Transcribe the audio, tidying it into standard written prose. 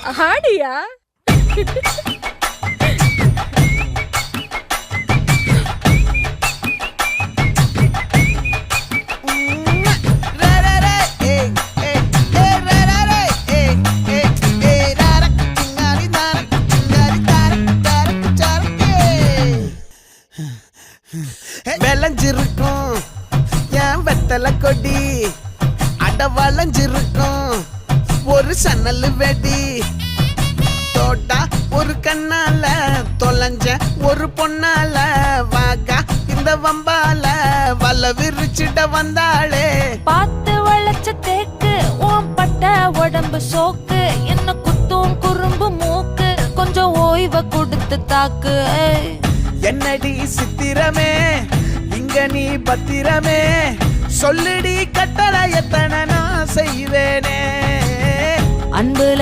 ஆடியா? விளைஞ்சிருக்கும் என் வெத்தலை கொடி அட வளைஞ்சிருக்கும் ஒரு சன்னல் வெடி தோட்டா ஒரு கண்ணால தொலைஞ்ச ஒரு பொண்ணால வாகா இந்த வம்பால வல விரிச்சிட வந்தாளே. பார்த்து வளைச்ச தேக்கு ஓம் பட்ட உடம்பு சோக்கு என்ன குத்தும் குறும்பு மூக்கு கொஞ்சம் ஓய்வ கொடுத்து தாக்கு. என்னடி சித்திரமே இங்க நீ பத்திரமே சொல்லுடி கட்டளை எத்தனை நான் செய்வேனே. அன்புல